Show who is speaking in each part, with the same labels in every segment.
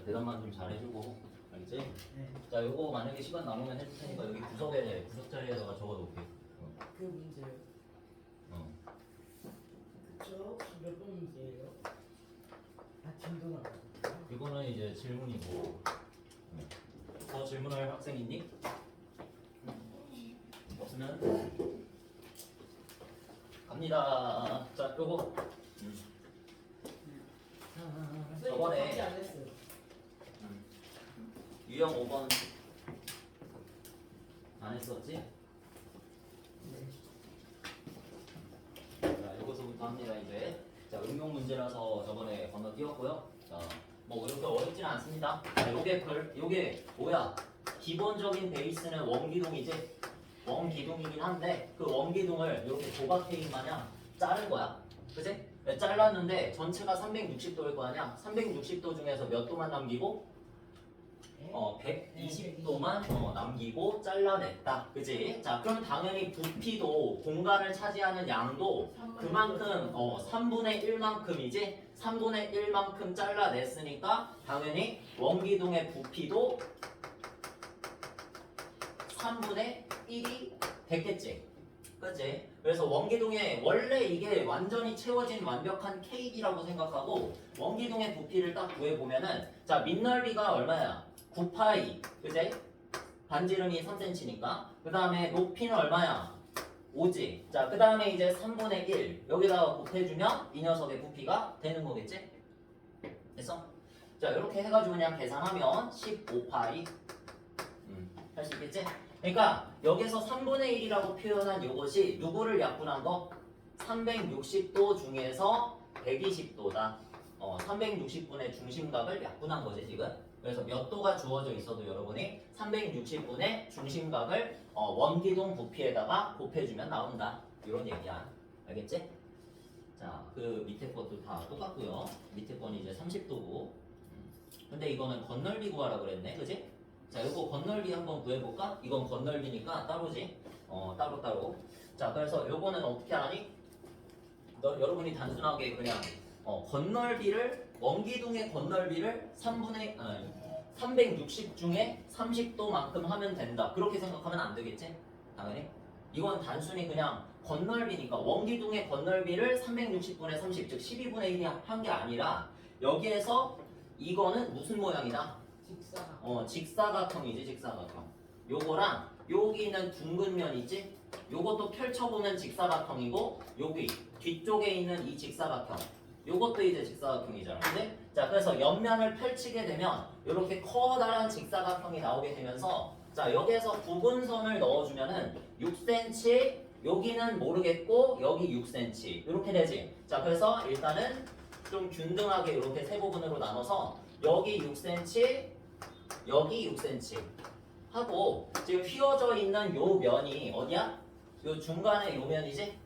Speaker 1: 자, 대답만 좀 잘해주고 알겠지?
Speaker 2: 네.
Speaker 1: 자, 요거 만약에 시간 남으면 해줄 테니까 여기 구석 자리에다가 적어놓을게.
Speaker 2: 그 문제요.
Speaker 1: 어.
Speaker 2: 그쵸? 몇 번 문제예요? 아 진도 나와요.
Speaker 1: 이거는 이제 질문이고. 더 질문할 학생 있니? 없으면 갑니다. 자, 요거. 저번에
Speaker 2: 답지 안 했어요.
Speaker 1: 유형 5번 안 했었지?
Speaker 2: 네.
Speaker 1: 자, 여기서부터 합니다 이제. 자, 응용 문제라서 저번에 건너뛰었고요. 자, 뭐 이렇게 어렵지는 않습니다. 자, 요게 뭐야? 기본적인 베이스는 원기둥이지. 원기둥이긴 한데 그 원기둥을 이렇게 조각 테이프 마냥 자른 거야. 그치? 잘랐는데 전체가 360도일 거 아니야? 360도 중에서 몇 도만 남기고 120도만 남기고 잘라냈다. 그치? 자, 그럼 당연히 부피도 공간을 차지하는 양도 그만큼 3분의 1만큼이지? 3분의 1만큼 잘라냈으니까 당연히 원기둥의 부피도 3분의 1이 됐겠지? 그치? 그래서 원기둥에 원래 이게 완전히 채워진 완벽한 케이크라고 생각하고 원기둥의 부피를 딱 구해보면은 자, 밑넓이가 얼마야? 9파이, 그치? 반지름이 3cm니까 그 다음에 높이는 얼마야? 5지. 자, 그 다음에 이제 3분의 1 여기다가 곱해주면 이 녀석의 부피가 되는 거겠지? 됐어? 자, 이렇게 해가지고 그냥 계산하면 15파이 할 수 있겠지? 그러니까 여기서 3분의 1이라고 표현한 이것이 누구를 약분한 거? 360도 중에서 120도다. 360분의 중심각을 약분한 거지 지금. 그래서 몇 도가 주어져 있어도 여러분이 360분의 중심각을 원기둥 부피에다가 곱해주면 나온다. 이런 얘기야. 알겠지? 자, 그 밑에 것도 다 똑같고요. 밑에 건 이제 30도고. 근데 이거는 건널비 구하라 그랬네, 그지? 자, 이거 건널비 한번 구해볼까? 이건 건널비니까 따로지. 따로. 자, 그래서 요거는 어떻게 하니? 여러분이 단순하게 그냥 건널비를 원기둥의 건널비를 360 중에 30도만큼 하면 된다. 그렇게 생각하면 안 되겠지? 당연히. 이건 단순히 그냥 건널비니까 원기둥의 건널비를 360분의 30, 즉 12분의 1이 한 게 아니라 여기에서 이거는 무슨 모양이다? 직사각형이지, 직사각형. 요거랑 여기 있는 둥근 면이지? 요것도 펼쳐보면 직사각형이고 여기 뒤쪽에 있는 이 직사각형 요것도 이제 직사각형이잖아. 근데 자, 그래서 옆면을 펼치게 되면 이렇게 커다란 직사각형이 나오게 되면서 자, 여기에서 부분선을 넣어주면은 6cm 여기는 모르겠고 여기 6cm 이렇게 되지. 자, 그래서 일단은 좀 균등하게 이렇게 세 부분으로 나눠서 여기 6cm 여기 6cm 하고 지금 휘어져 있는 요 면이 어디야? 요 중간에 요 면이지?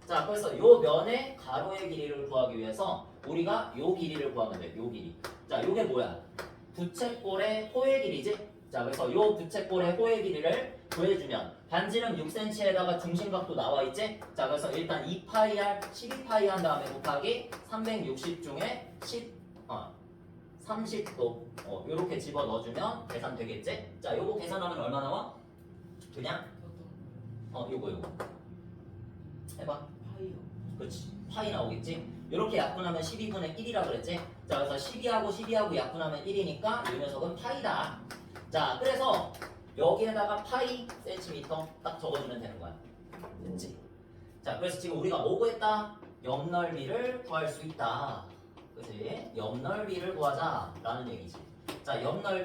Speaker 1: 자, 그래서 요 면의 가로의 길이를 구하기 위해서 우리가 요 길이를 구하면 돼. 요 길이. 자, 요게 뭐야? 부채꼴의 호의 길이지? 자, 그래서 요 부채꼴의 호의 길이를 구해주면 반지름 6cm에다가 중심각도 나와 있지? 자, 그래서 일단 2파이 12파이 한 다음에 곱하기 360 중에 30도 요렇게 집어 넣어주면 계산 되겠지? 자, 요거 계산하면 얼마 나와? 그냥 요거 해봐.
Speaker 2: 파이요.
Speaker 1: 그렇지. 파이 나오겠지? 요렇게 약분하면 12분의 1이라 그랬지? 자, 그래서 12하고 약분하면 1이니까 이 녀석은 파이다. 자, 그래서 여기에다가 파이 센티미터 딱 적어주면 되는 거야. 됐지? 자, 그래서 지금 우리가 뭐 구했다? 옆넓이를 구할 수 있다. 그치? 옆넓이를 구하자라는 얘기지. 자, 옆넓이.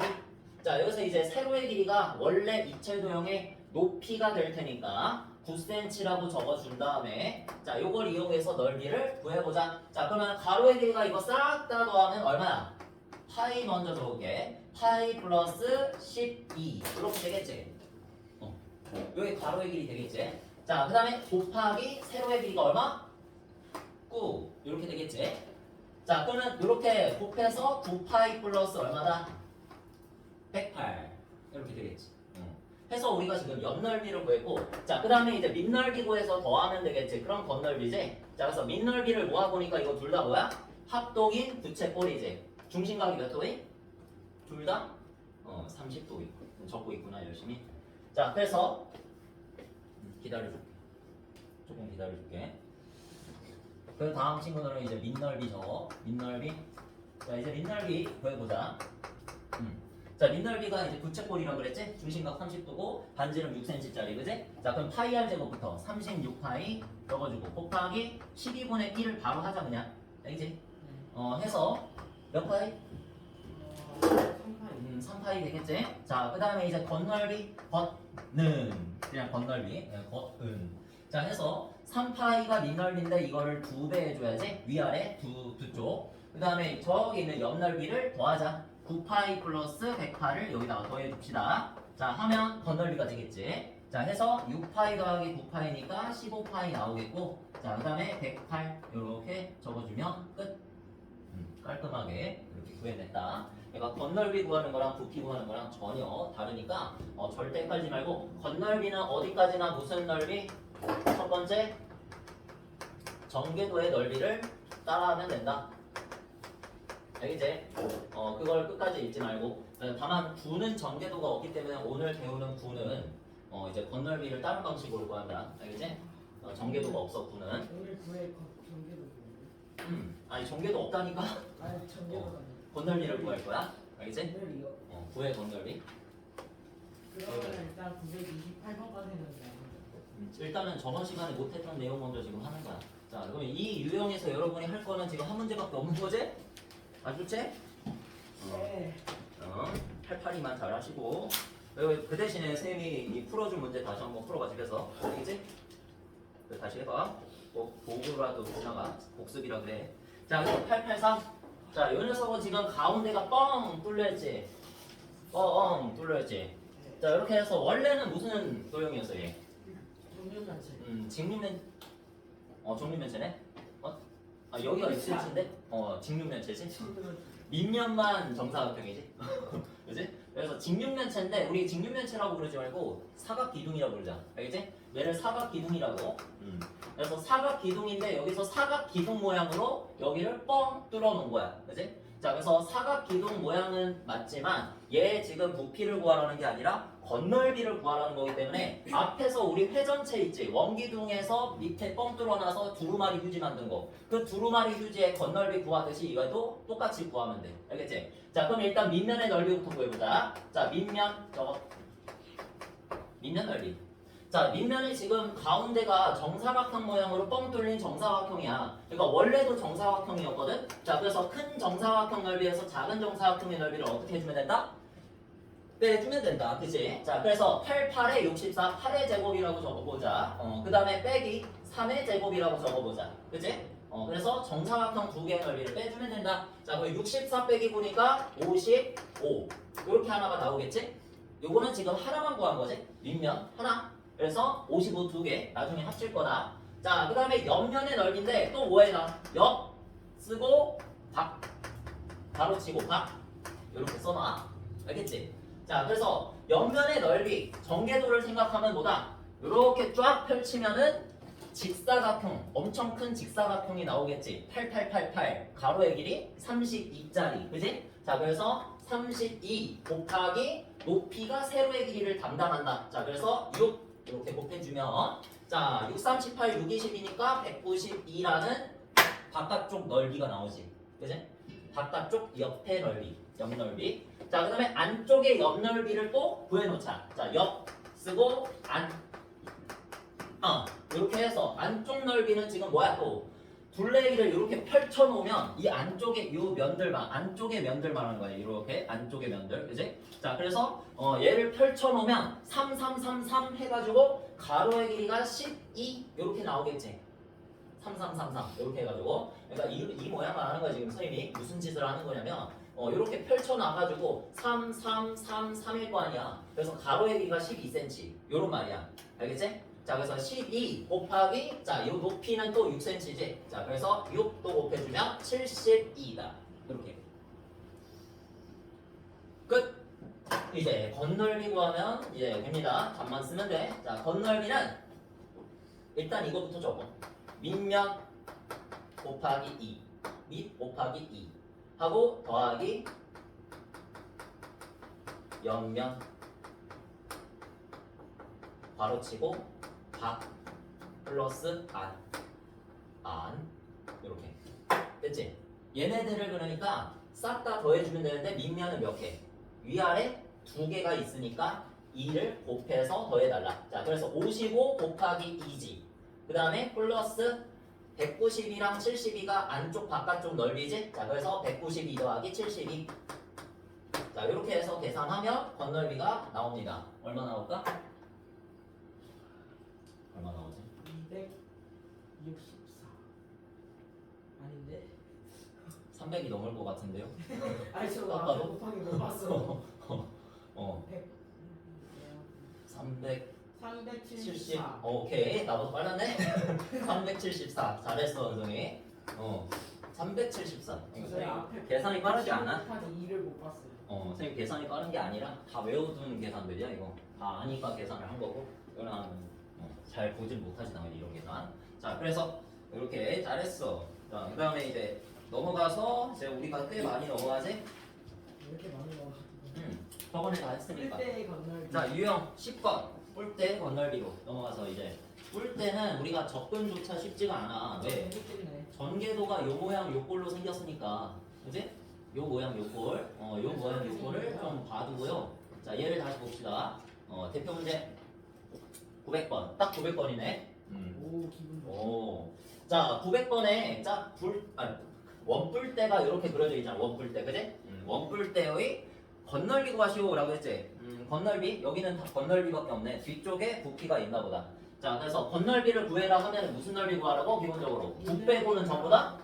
Speaker 1: 자, 여기서 이제 세로의 길이가 원래 이체도형의 높이가 될 테니까 9cm라고 적어준 다음에 자, 요걸 이용해서 넓이를 구해보자. 자, 그러면 가로의 길이가 이거 싹 다 더하면 얼마야? 파이 먼저 적을게. 파이 플러스 12 이렇게 되겠지? 여기 가로의 길이 되겠지? 자, 그 다음에 곱하기 세로의 길이가 얼마? 9 이렇게 되겠지? 자, 그러면 이렇게 곱해서 9파이 플러스 얼마다? 108 이렇게 되겠지. 해서 우리가 지금 옆넓이를 구했고 자, 그 다음에 이제 밑넓이 구해서 더하면 되겠지. 그럼 겉넓이지. 자, 그래서 밑넓이를 모아보니까 이거 둘 다 뭐야? 합동인 부채꼴이지. 중심각이 몇 도니? 둘 다 30도 적고 있구나 열심히. 자 그래서 기다려줄게. 조금 기다려줄게. 그 다음 친구들은 이제 밑넓이 적어. 밑넓이. 자 이제 밑넓이 구해보자. 자 밑넓이가 이제 부채꼴이라고 그랬지? 중심각 30도고 반지름 6cm짜리 그지? 자 그럼 파이 r 제곱부터 36파이 적어주고 곱하기 12분의 1을 바로 하자 그냥. 알겠지? 해서 몇 파이?
Speaker 2: 3파이.
Speaker 1: 3파이 되겠지? 자, 그 다음에 이제 겉넓이, 겉는. 그냥 겉넓이, 겉은. 자, 해서 3파이가 밑넓이인데 이거를 2배 해줘야지. 위아래 두 쪽. 그 다음에 저기 있는 옆넓이를 더하자. 9파이 플러스 108을 여기다가 더해줍시다. 자, 하면 겉넓이가 되겠지. 자, 해서 6파이 더하기 9파이니까 15파이 나오겠고. 자, 그 다음에 108 이렇게 적어주면 끝. 깔끔하게 이렇게 구해냈다. 그러니까 겉넓이 구하는 거랑 부피 구하는 거랑 전혀 다르니까 절대 헷갈리지 말고 겉넓이는 어디까지나 무슨 넓이? 첫 번째 전개도의 넓이를 따라하면 된다. 알겠지? 그걸 끝까지 읽지 말고 다만 구는 전개도가 없기 때문에 오늘 배우는 구는 이제 겉넓이를 다른 방식으로 구한다. 알겠지? 전개도가 없어 구는.
Speaker 2: 오늘 구의 전개도 구해요.
Speaker 1: 아니 전개도 없다니까.
Speaker 2: 아니 전개도가 아니에요.
Speaker 1: 겉넓이를 구할 거야. 알겠지?
Speaker 2: 오늘이요.
Speaker 1: 구의 겉넓이.
Speaker 2: 그러면 일단 928번까지는
Speaker 1: 일단은 저번 시간에 못했던 내용 먼저 지금 하는 거야. 자, 그럼 이 유형에서 여러분이 할 거는 지금 한 문제밖에 없는 거지? 아셨지?
Speaker 2: 네.
Speaker 1: 88이만 잘 하시고 그 대신에 쌤이 이 풀어준 문제 다시 한번 풀어봐 집에서. 알겠지? 다시 해봐. 꼭 보고라도 지나가. 복습이라 그래. 자, 그래서 883. 자, 이 녀석은 지금 가운데가 뻥 뚫려있지? 뻥 뚫려있지? 자, 이렇게 해서 원래는 무슨 도형이었어 얘?
Speaker 2: 종류면체.
Speaker 1: 직육면 종류면체네? 여기가 6cm인데? 직육면체지? 밑면만 정사각형이지? 그지? 그래서 직육면체인데 우리 직육면체라고 그러지 말고 사각기둥이라고 그러자. 알겠지? 얘를 사각기둥이라고. 그래서 사각기둥인데 여기서 사각기둥 모양으로 여기를 뻥 뚫어 놓은 거야. 그지? 자, 그래서 사각기둥 모양은 맞지만 얘 지금 부피를 구하라는 게 아니라 겉넓이를 구하라는 거기 때문에 앞에서 우리 회전체 있지? 원기둥에서 밑에 뻥 뚫어놔서 두루마리 휴지 만든 거. 그 두루마리 휴지의 겉넓이 구하듯이 이거도 똑같이 구하면 돼. 알겠지? 자, 그럼 일단 밑면의 넓이부터 구해보자. 자, 밑면 저거. 밑면 넓이. 자, 밑면이 지금 가운데가 정사각형 모양으로 뻥 뚫린 정사각형이야. 그러니까 원래도 정사각형이었거든? 자, 그래서 큰 정사각형 넓이에서 작은 정사각형의 넓이를 어떻게 해주면 된다? 빼주면 된다. 그치? 자, 그래서 88에 64, 8의 제곱이라고 적어보자. 그 다음에 빼기 3의 제곱이라고 적어보자. 그치? 그래서 정사각형 두 개의 넓이를 빼주면 된다. 자, 그럼 64 빼기 보니까 55. 이렇게 하나가 나오겠지? 요거는 지금 하나만 구한 거지? 밑면 하나. 그래서 55 두 개 나중에 합칠 거다. 자, 그 다음에 옆면의 넓이인데 또 뭐 해놔? 옆 쓰고 박 바로 치고 박 이렇게 써놔. 알겠지? 자, 그래서 옆면의 넓이 전개도를 생각하면 뭐다? 이렇게 쫙 펼치면은 직사각형, 엄청 큰 직사각형이 나오겠지. 8888 가로의 길이 32짜리, 그지? 자, 그래서 32 곱하기 높이가 세로의 길이를 담당한다. 자, 그래서 6 이렇게 곱해주면 자, 6, 38, 6, 20이니까 192라는 바깥쪽 넓이가 나오지. 그지? 바깥쪽 옆의 넓이, 옆 넓이. 자, 그 다음에 안쪽의 옆 넓이를 또 구해놓자. 자, 옆 쓰고 안. 이렇게 해서 안쪽 넓이는 지금 뭐야 또 둘레기를 이렇게 펼쳐놓으면 이 안쪽에 요 면들만 안쪽의 면들 말하는 거야. 이렇게 안쪽의 면들, 그지? 자, 그래서 얘를 펼쳐놓으면 3, 3, 3, 3 해가지고 가로의 길이가 12 이렇게 나오겠지. 3, 3, 3, 3 이렇게 해가지고 그러니까 이 모양 말하는 거야. 지금 선생님이 무슨 짓을 하는 거냐면 이렇게 펼쳐놔가지고 3, 3, 3, 3일 거 아니야. 그래서 가로의 길이가 12cm 요런 말이야. 알겠지? 자, 그래서 12 곱하기 자, 이 높이는 또 6cm지. 자, 그래서 6 또 곱해주면 72다. 이렇게 끝. 이제 겉넓이 구하면 이제 됩니다. 답만 쓰면 돼. 자, 겉넓이는 일단 이거부터 적어. 밑면 곱하기 2 밑 곱하기 2 하고 더하기 옆면 괄호치고 밖 플러스 안 이렇게 됐지? 얘네들을 그러니까 싹 다 더해주면 되는데 밑면은 몇 개? 위아래 두 개가 있으니까 2를 곱해서 더해달라. 자, 그래서 55 곱하기 2지. 그 다음에 플러스 192랑 72가 안쪽 바깥쪽 넓이지? 자, 그래서 192 더하기 72. 자, 이렇게 해서 계산하면 건널비가 나옵니다. 얼마 나올까? 얼마 나오지?
Speaker 2: 264 아닌데?
Speaker 1: 300이 넘을 것 같은데요?
Speaker 2: 아니 저
Speaker 1: 아까도?
Speaker 2: 앞에 곱하기 못 봤어.
Speaker 1: 370.
Speaker 2: 374.
Speaker 1: 오케이. 나보다 빨랐네? 374. 잘했어, 원성이. 374.
Speaker 2: 저희 앞에
Speaker 1: 계산이 빠르지 않아?
Speaker 2: 곱하기 2를 못 봤어요.
Speaker 1: 선생님 계산이 빠른 게 아니라 다 외워둔 계산들이야, 이거. 다 아니까 계산을 한 거고. 이거는 잘 보진 못하지, 당연히 이런 계산. 자, 그래서 이렇게 잘했어. 자, 그 다음에 이제 넘어가서 이제 우리가 꽤 많이 넘어가지?
Speaker 2: 왜 이렇게 많이 나와?
Speaker 1: 저번에 다 했으니까.
Speaker 2: 뿔대의 건널비.
Speaker 1: 자, 유형 10번. 뿔대 건널비로 넘어가서 이제 뿔대는 우리가 접근조차 쉽지가 않아. 왜?
Speaker 2: 재밌겠네.
Speaker 1: 전개도가 요 모양 요 꼴로 생겼으니까. 그지? 요 모양 요 꼴. 요 모양 요 꼴을 좀 봐두고요. 자, 얘를 다시 봅시다. 대표 문제 900번. 딱 900번이네.
Speaker 2: 오 기분 좋아.
Speaker 1: 오. 자, 900번에 원뿔대가 이렇게 그려져 있잖아. 원뿔대, 그지? 원뿔대의 건널비 구하시오라고 했지. 건널비 여기는 다 건널비밖에 없네. 뒤쪽에 부피가 있나 보다. 자, 그래서 건널비를 구해라 하면 무슨 넓이 구하라고? 기본적으로 부 빼고는 전부 다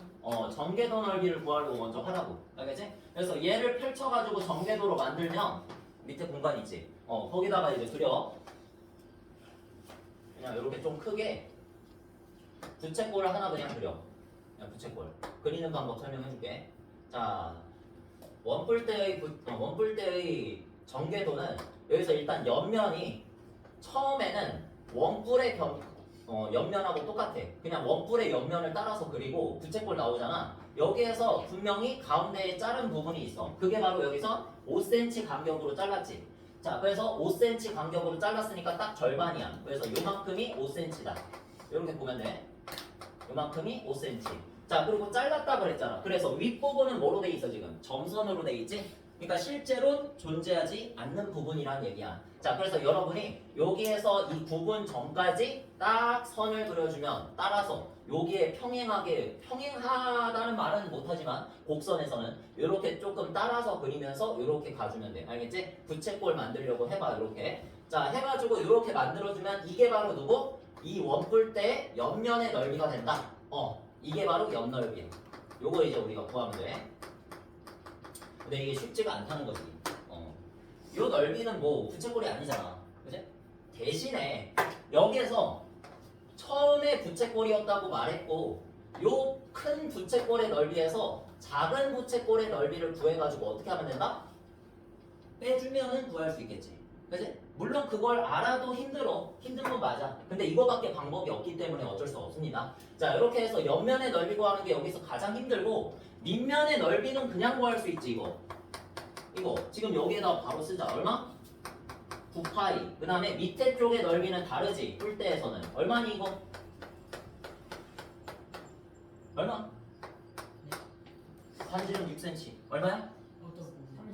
Speaker 1: 전개도 넓이를 구하려고 먼저 하라고. 알겠지? 그래서 얘를 펼쳐가지고 전개도로 만들면 밑에 공간 있지. 거기다가 이제 그려. 그냥 이렇게 좀 크게 부채꼴을 하나 그냥 그려. 그냥 부채꼴. 그리는 방법 설명해줄게. 자, 원뿔대의 전개도는 여기서 일단 옆면이 처음에는 원뿔의 옆면하고 똑같아. 그냥 원뿔의 옆면을 따라서 그리고 부채꼴 나오잖아. 여기에서 분명히 가운데에 자른 부분이 있어. 그게 바로 여기서 5cm 간격으로 잘랐지. 자, 그래서 5cm 간격으로 잘랐으니까 딱 절반이야. 그래서 요만큼이 5cm다. 이렇게 보면 돼. 요만큼이 5cm. 자, 그리고 잘랐다 그랬잖아. 그래서 윗부분은 뭐로 돼 있어 지금? 점선으로 돼 있지? 그러니까 실제로 존재하지 않는 부분이란 얘기야. 자, 그래서 여러분이 여기에서 이 부분 전까지 딱 선을 그려주면 따라서 여기에 평행하다는 말은 못하지만 곡선에서는 이렇게 조금 따라서 그리면서 이렇게 가주면 돼. 알겠지? 부채꼴 만들려고 해봐. 이렇게. 자, 해가지고 이렇게 만들어주면 이게 바로 누구? 이 원뿔대의 옆면의 넓이가 된다. 이게 바로 옆넓이야. 요거 이제 우리가 구하면 돼. 근데 이게 쉽지가 않다는 거지. 요 넓이는 뭐 부채꼴이 아니잖아. 그치? 대신에 여기에서 처음에 부채꼴이었다고 말했고 요 큰 부채꼴의 넓이에서 작은 부채꼴의 넓이를 구해가지고 어떻게 하면 된다? 빼주면은 구할 수 있겠지. 그치? 물론 그걸 알아도 힘든 건 맞아. 근데 이거밖에 방법이 없기 때문에 어쩔 수 없습니다. 자, 이렇게 해서 옆면의 넓이 구하는 게 여기서 가장 힘들고 밑면의 넓이는 그냥 구할 수 있지. 이거 지금 여기에다 바로 쓰자. 얼마? 9파이. 그 다음에 밑에 쪽의 넓이는 다르지. 뿔대에서는 얼마니 이거? 얼마? 36cm. 얼마야?
Speaker 2: 어떤 부분?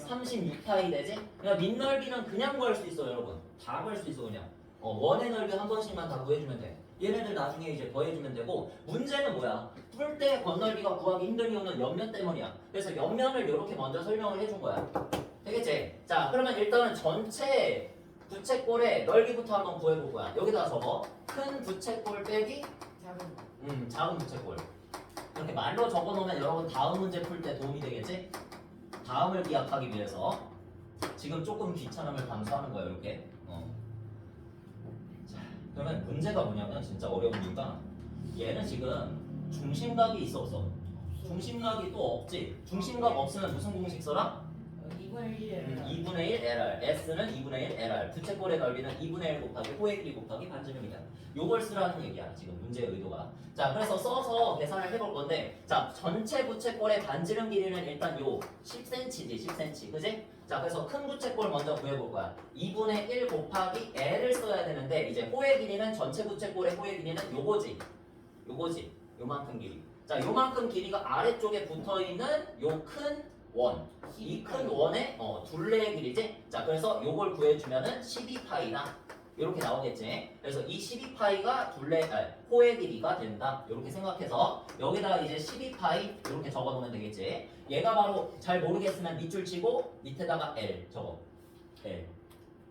Speaker 1: 36파이 되지? 그러니까 밑넓이는 그냥 구할 수 있어, 여러분. 다 구할 수 있어, 그냥. 원의 넓이 한 번씩만 다 구해주면 돼. 얘네들 나중에 이제 더해주면 되고, 문제는 뭐야? 뿔대 건넓이가 구하기 힘든 이유는 옆면 때문이야. 그래서 옆면을 이렇게 먼저 설명을 해준 거야. 되겠지? 자, 그러면 일단은 전체 부채꼴의 넓이부터 한번 구해볼 거야. 여기다 적어. 큰 부채꼴 빼기 작은 부채꼴. 이렇게 말로 적어놓으면 여러분 다음 문제 풀 때 도움이 되겠지? 다음을 기약하기 위해서 지금 조금 귀찮음을 감수하는 거예요. 이렇게. 자, 그러면 문제가 뭐냐면 진짜 어려운 이유가 얘는 지금 중심각이 있어 없어? 중심각이 또 없지. 중심각 없으면 무슨 공식 써라?
Speaker 2: 2분의 1이에요.
Speaker 1: 2분의 1 LR, S는 2분의 1 LR, 부채꼴의 넓이는 2분의 1 곱하기 호의 길이 곱하기 반지름이다. 요걸 쓰라는 얘기야 지금 문제의 의도가. 자 그래서 써서 계산을 해볼 건데, 자 전체 부채꼴의 반지름 길이는 일단 요 10cm지 10cm, 그지? 자 그래서 큰 부채꼴 먼저 구해볼 거야. 2분의 1 곱하기 L을 써야 되는데, 이제 호의 길이는 전체 부채꼴의 호의 길이는 요거지, 요거지, 요만큼 길이. 자 요만큼 길이가 아래쪽에 붙어있는 요 큰 원, 이 큰 원의 둘레의 길이지. 자 그래서 요걸 구해주면은 12파이다 이렇게 나오겠지. 그래서 이 12파이가 호의 길이가 된다 이렇게 생각해서 여기다가 이제 12파이 이렇게 적어놓으면 되겠지. 얘가 바로 잘 모르겠으면 밑줄 치고 밑에다가 L 적어. L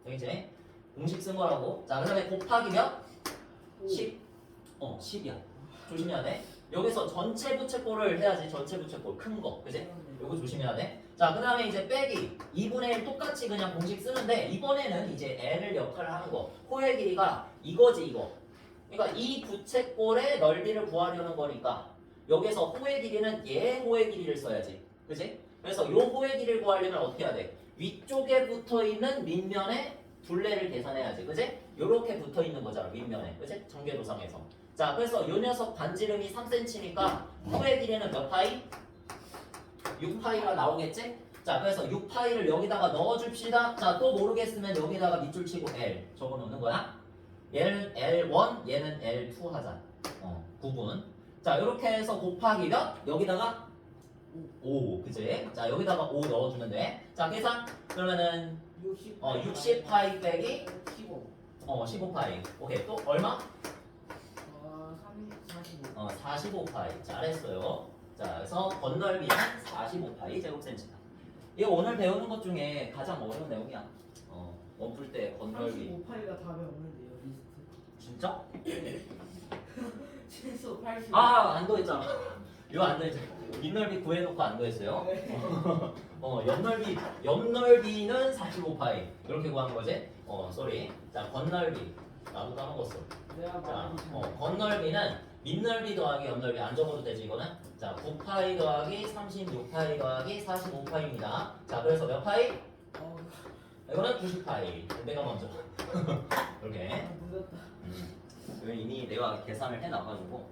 Speaker 1: 되겠지. 공식 쓴 거라고. 자 그다음에 곱하기 몇? 10. 10이야. 조심해야 돼. 여기서 전체 부채꼴을 해야지. 전체 부채꼴 큰 거, 그지? 요거 조심해야 돼. 자, 그 다음에 이제 빼기 2분의 1 똑같이 그냥 공식 쓰는데, 이번에는 이제 L을 역할을 하는 거. 호의 길이가 이거지, 이거. 그러니까 이 부채꼴의 넓이를 구하려는 거니까 여기서 호의 길이는 얘 호의 길이를 써야지, 그지? 그래서 요 호의 길이를 구하려면 어떻게 해야 돼? 위쪽에 붙어있는 밑면의 둘레를 계산해야지, 그지? 요렇게 붙어있는 거잖아, 밑면에, 그지? 전개도상에서. 자, 그래서 요 녀석 반지름이 3cm니까 호의 길이는 몇 파이? 6파이가 나오겠지? 자, 그래서 6파이를 여기다가 넣어줍시다. 자, 또 모르겠으면 여기다가 밑줄 치고 L 적어 놓는 거야. 얘는 L1, 얘는 L2 하자. 구분. 자, 이렇게 해서 곱하기 몇? 여기다가 5, 그지? 자, 여기다가 5 넣어주면 돼. 자, 계산. 그러면은 60파이 빼기 15파이. 오케이, 또 얼마? 45파이. 잘했어요. 자, 그래서 건널비는 45파이 제곱센치다. 이거 오늘 배우는 것 중에 가장 어려운 내용이야. 원풀 때 건널비.
Speaker 2: 35파이가 답에 없는데요, 리스트.
Speaker 1: 진짜?
Speaker 2: 최소 80.
Speaker 1: 안 더했잖아. 이거 안 더했잖아. 밑넓이 구해놓고 안 더했어요. 옆넓이는 45파이. 이렇게 구한 거지? 쏘리. 자, 건널비. 나도 까먹었어. 자, 건널비는 밑넓이 더하기 옆넓이 안 적어도 되지 이거는? 자, 9파이 더하기 36파이 더하기 45파이입니다. 자, 그래서 몇 파이? 이거는 90파이. 내가 먼저. 이렇게.
Speaker 2: 늦었다.
Speaker 1: 이미 내가 계산을 해놔가지고.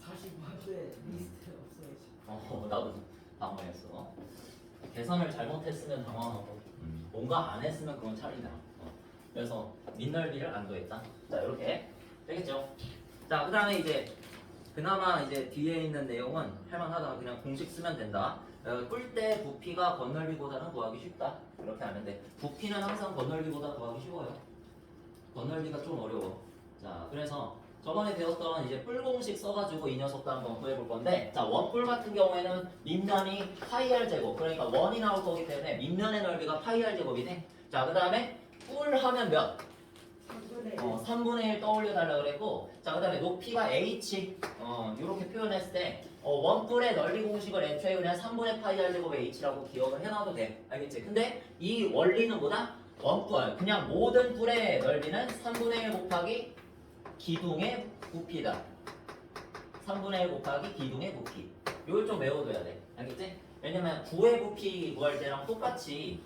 Speaker 2: 40파이에 리스트에 없어야지.
Speaker 1: 나도 당황했어. 계산을 잘못했으면 당황하고, 뭔가 안 했으면 그건 차리다. 그래서 밑넓이를 안 더했다. 자, 이렇게 되겠죠. 자, 그 다음에 이제 그나마 이제 뒤에 있는 내용은 할만하다. 그냥 공식 쓰면 된다. 꿀대 부피가 건널비보다는 구하기 쉽다. 이렇게 하면 돼. 부피는 항상 건널비보다 구하기 쉬워요. 건널비가 좀 어려워. 자, 그래서 저번에 배웠던 이제 뿔 공식 써가지고 이 녀석도 한번 구해볼 건데, 자, 원뿔 같은 경우에는 밑면이 파이 r 제곱, 그러니까 원이 나올 거기 때문에 밑면의 넓이가 파이 r 제곱이네. 자, 그 다음에 뿔 하면 몇? 3분의 1 떠올려 달라 그랬고, 자, 그 다음에 높이가 h, 이렇게 표현했을 때 원뿔의 넓이 공식을 애초에 그냥 3분의 파이 r 제곱의 h라고 기억을 해놔도 돼. 알겠지? 근데 이 원리는 뭐다? 원뿔, 그냥 모든 뿔의 넓이는 3분의 1 곱하기 기둥의 부피다. 3분의 1 곱하기 기둥의 부피. 이걸 좀 외워둬야 돼. 알겠지? 왜냐면 9의 부피 구할 때랑 똑같이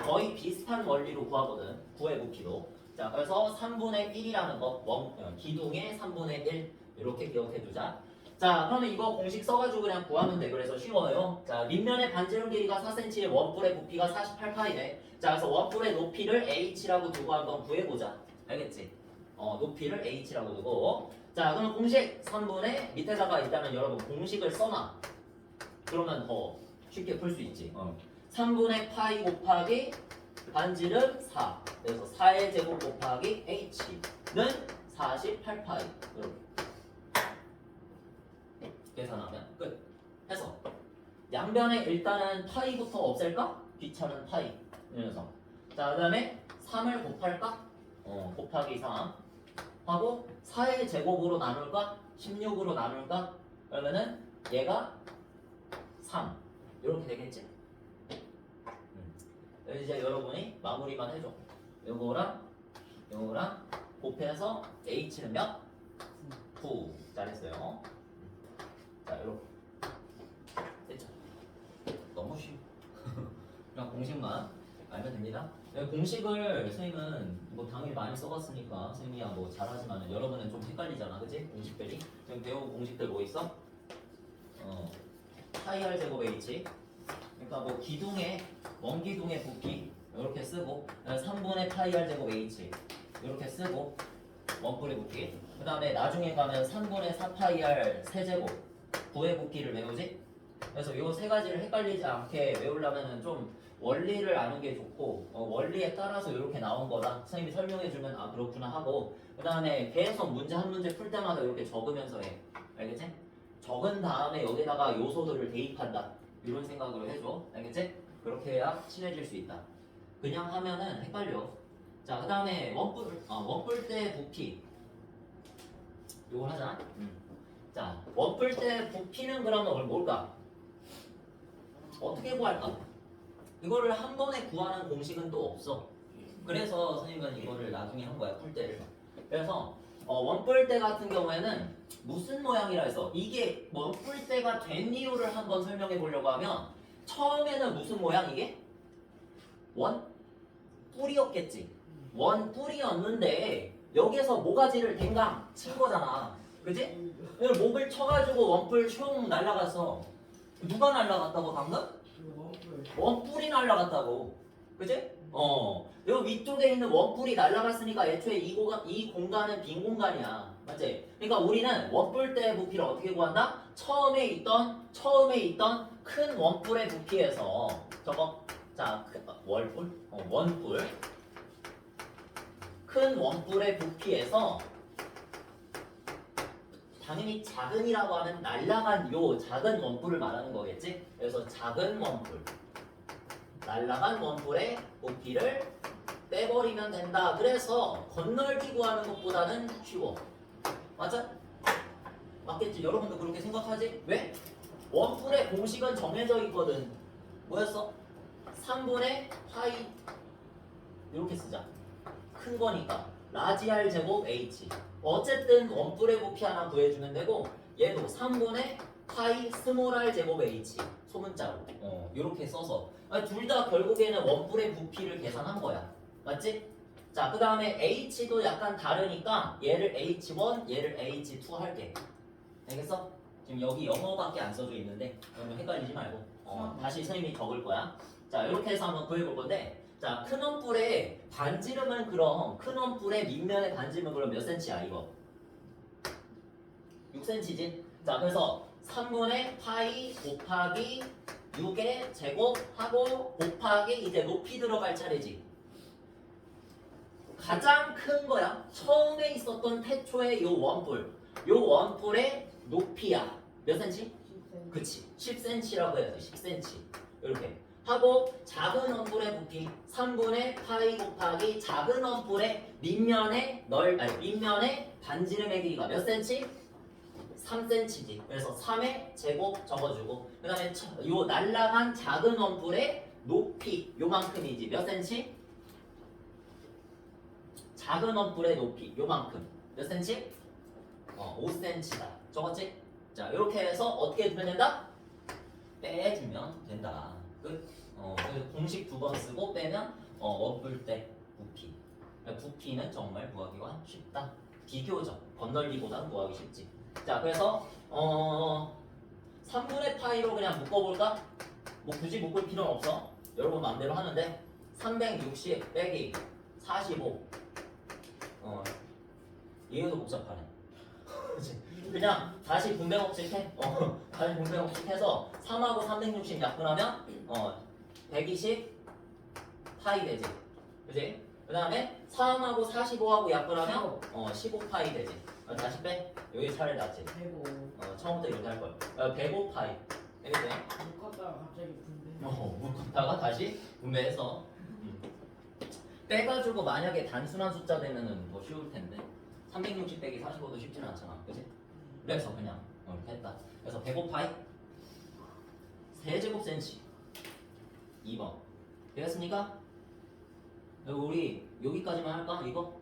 Speaker 1: 거의 비슷한 원리로 구하거든. 9의 부피도. 자, 그래서 3분의 1이라는 거, 기둥의 3분의 1 이렇게 기억해두자. 자, 그러면 이거 공식 써가지고 그냥 구하면 돼. 그래서 쉬워요. 자, 밑면의 반지름 길이가 4cm, 원뿔의 부피가 48파이네. 자, 그래서 원뿔의 높이를 h라고 두고 한번 구해보자. 알겠지? 높이를 h라고 두고. 자, 그럼 공식 3분의 밑에다가 일단은 여러분 공식을 써놔. 그러면 더 쉽게 풀 수 있지. 3분의 파이 곱하기 반지름 4. 그래서 4의 제곱 곱하기 h는 48파이. 이렇게 계산하면 끝. 해서 양변에 일단은 파이부터 없앨까? 귀찮은 파이. 이 녀석. 자, 그 다음에 3을 곱할까? 곱하기 3 하고 4의 제곱으로 나눌까? 16으로 나눌까? 그러면은 얘가 3 이렇게 되겠지? 이제 여러분이 마무리만 해줘. 요거랑 곱해서 h는 몇? 9. 잘했어요. 자, 이렇게 됐죠? 너무 쉬워. 공식만 알면 됩니다. 공식을 선생님은 뭐 당연히 많이 써봤으니까 선생님이야 뭐 잘하지만 여러분은 좀 헷갈리잖아, 그치? 공식들이. 지금 배운 공식들 뭐 있어? 파이 r 제곱 h. 그러니까 뭐 기둥의 원기둥의 부피 이렇게 쓰고 3분의 파이 r 제곱 h 이렇게 쓰고 원뿔의 부피. 그 다음에 나중에 가면 3분의 4파이 r 세제곱 9의 부피를 외우지? 그래서 이 세 가지를 헷갈리지 않게 외우려면 좀 원리를 아는 게 좋고 원리에 따라서 이렇게 나온 거다 선생님이 설명해주면 아 그렇구나 하고 그 다음에 계속 문제 한 문제 풀 때마다 이렇게 적으면서 해. 알겠지? 적은 다음에 여기다가 요소들을 대입한다 이런 생각으로 해줘. 알겠지? 그렇게 해야 친해질 수 있다. 그냥 하면은 헷갈려. 자, 그 다음에 원뿔대 부피 요걸 하자. 자, 원뿔대 부피는 그러면 뭘까? 어떻게 구할까? 이거를 한 번에 구하는 공식은 또 없어. 그래서 선생님은 이거를 나중에 한 거야, 풀대를. 그래서 원뿔대 같은 경우에는 무슨 모양이라 해서 이게 원뿔대가 된 이유를 한번 설명해 보려고 하면 처음에는 무슨 모양 이게? 원 뿔이었겠지. 원 뿔이었는데 여기에서 모가지를 댕강 친 거잖아. 그지? 목을 쳐가지고 원뿔 슝 날라갔어. 누가 날라갔다고 방금? 원뿔이 날라갔다고. 그지? 여기 위쪽에 있는 원뿔이 날라갔으니까 애초에 이 공간은 빈 공간이야. 맞지? 그러니까 우리는 원뿔대 부피를 어떻게 구한다? 처음에 있던 큰 원뿔의 부피에서 저거 자 원뿔 큰 원뿔의 부피에서 당연히 작은이라고 하면 날라간 요 작은 원뿔을 말하는 거겠지? 그래서 작은 원뿔 날라간 원뿔의 부피를 빼버리면 된다. 그래서 건널기 구하는 것보다는 쉬워. 맞아? 맞겠지? 여러분도 그렇게 생각하지? 왜? 원뿔의 공식은 정해져 있거든. 뭐였어? 3분의 파이 이렇게 쓰자. 큰 거니까 라지 r 제곱 h. 어쨌든 원뿔의 부피 하나 구해주면 되고 얘도 3분의 파이 스몰 r 제곱 h 소문자로 이렇게 써서 둘 다 결국에는 원뿔의 부피를 계산한 거야. 맞지? 자, 그 다음에 h도 약간 다르니까 얘를 h1 얘를 h2 할게. 알겠어? 지금 여기 영어밖에 안 써져 있는데 그러면 헷갈리지 말고 다시 선생님이 적을 거야. 자, 이렇게 해서 한번 구해볼 건데 자, 큰 원뿔의 반지름은 그럼 큰 원뿔의 밑면의 반지름은 그럼 몇 cm야 이거? 6cm지? 자, 그래서 3분의 파이 곱하기 6의 제곱하고 곱하기 이제 높이 들어갈 차례지. 가장 큰 거야. 처음에 있었던 태초의 요 원뿔의 높이야. 몇 cm?
Speaker 2: 10cm.
Speaker 1: 그치. 10cm라고 해야지. 10cm. 이렇게. 하고 작은 원뿔의 부피 3분의 파이 곱하기 작은 원뿔의 밑면의 반지름의 길이가 몇 cm? 3cm지. 그래서 3의 제곱 적어주고 그 다음에 요 날라간 작은 원뿔의 높이 요만큼이지. 몇 cm? 작은 원뿔의 높이 요만큼. 몇 cm? 5cm다. 적었지? 자, 이렇게 해서 어떻게 두면 된다? 빼주면 된다. 끝. 그래서 공식 2번 쓰고 빼면 원뿔대 부피. 부피는 정말 구하기가 쉽다. 비교적 건널기보다는 구하기 쉽지. 자, 그래서 3분의 파이로 그냥 묶어볼까? 뭐 굳이 묶을 필요는 없어. 여러분 마음대로 하는데 360 빼기 45. 얘도 복잡하네. 그냥 다시 분배법칙 해. 다시 분배법칙 해서 3하고 360 약분하면 120 파이 되지. 그지? 그 다음에 3하고 45하고 약분하면 15 파이 되지. 다시 빼. 여기 차라리 낫지.
Speaker 2: 105.
Speaker 1: 처음부터 이렇게 할 걸. 105 파이. 알겠지?
Speaker 2: 묶었다가 갑자기 분배.
Speaker 1: 묶었다가 다시 분배해서 빼가지고 만약에 단순한 숫자 되면은 더 쉬울 텐데 360 빼기 45도 쉽지는 않잖아. 그지? 그래서 그냥 이렇게 했다. 그래서 105 파이 세제곱 센치 2번 되겠습니까? 우리 여기까지만 할까? 이거?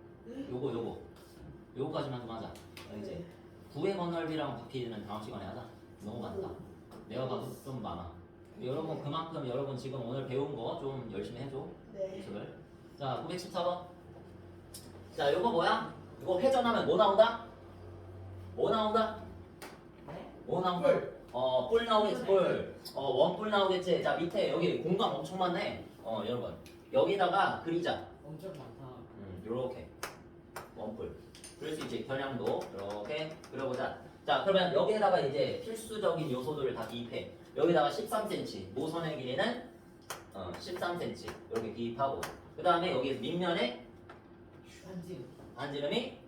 Speaker 1: 요거까지만 좀 하자. 이제 9의 건널비랑 부피는 다음 시간에 하자. 너무 많다. 내가 봐도 좀 많아. 여러분 그만큼 여러분 지금 오늘 배운 거 좀 열심히 해줘.
Speaker 2: 네.
Speaker 1: 연습을. 자 914번. 자 요거 뭐야? 이거 회전하면 뭐 나온다? 뭐 나온다?
Speaker 2: 네?
Speaker 1: 뭐 나온다? 뿔 나오겠지 뿔. 원뿔 나오겠지. 자 밑에 여기 공간 엄청 많네. 여러분 여기다가 그리자.
Speaker 2: 엄청 많다.
Speaker 1: 요렇게 원뿔. 그럴 수 있지. 겨냥도 이렇게 그려보자. 자 그러면 여기에다가 이제 필수적인 요소들을 다 기입해. 여기다가 13cm 모선의 길이는 13cm 이렇게 기입하고 그 다음에 여기 밑면에
Speaker 2: 한지.
Speaker 1: 반지름이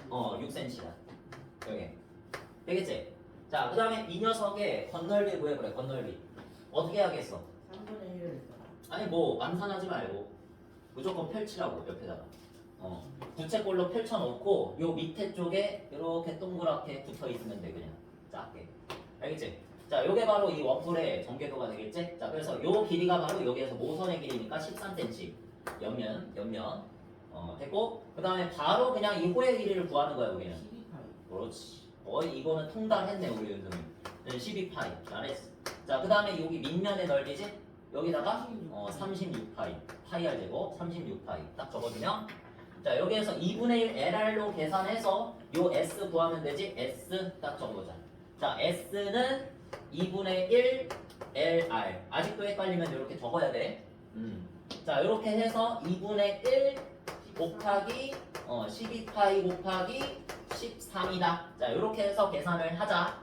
Speaker 1: 6cm다. 여기 되겠지? 자 그 다음에 이 녀석의 건널비 구해보래. 건널비 어떻게 하겠어?
Speaker 2: 3분의 1을.
Speaker 1: 아니 뭐 암산하지 말고 무조건 펼치라고 옆에다가 부채꼴로 펼쳐놓고 요 밑에 쪽에 이렇게 동그랗게 붙어있으면 돼. 그냥 작게. 알겠지? 자 요게 바로 이 원뿔의 전개도가 되겠지? 자 그래서 요 길이가 바로 여기에서 모선의 길이니까 13cm 옆면 됐고 그 다음에 바로 그냥 이 호의 길이를 구하는 거야 여기는.
Speaker 2: 12파이.
Speaker 1: 그렇지. 이거는 통달했네 우리 윤성이. 12파이 잘했어. 자 그 다음에 여기 밑면의 넓이지? 여기다가 36파이 파이알 제곱 36파이 딱 적어주면 자 여기에서 2분의 1 LR로 계산해서 요 S 구하면 되지. S 딱 적어보자. 자 S는 2분의 1 LR 아직도 헷갈리면 이렇게 적어야 돼. 자 이렇게 해서 2분의 1 곱하기 12파이 곱하기 13이다. 자 이렇게 해서 계산을 하자.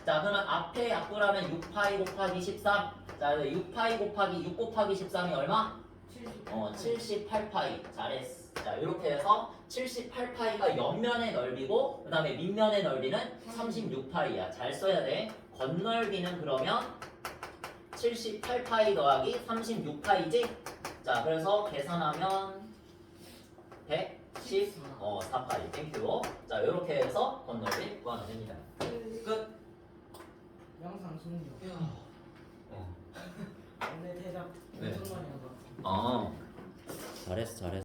Speaker 1: 자 그러면 앞에 약분하면 6파이 곱하기 13. 자 6파이 곱하기 6 곱하기 13이 얼마? 78파이. 잘했어. 자 이렇게 해서 78파이가 옆면의 넓이고 그 다음에 밑면의 넓이는 36파이야. 잘 써야 돼. 건널비는 그러면 78파이 더하기 36파이지? 자 그래서 계산하면 114파이. 땡큐. 자 이렇게 해서 건널비 구하면 됩니다. 끝.
Speaker 2: 영상 종료. 오늘 대답
Speaker 1: 네.
Speaker 2: 엄청 많이 하다.
Speaker 1: 잘했어.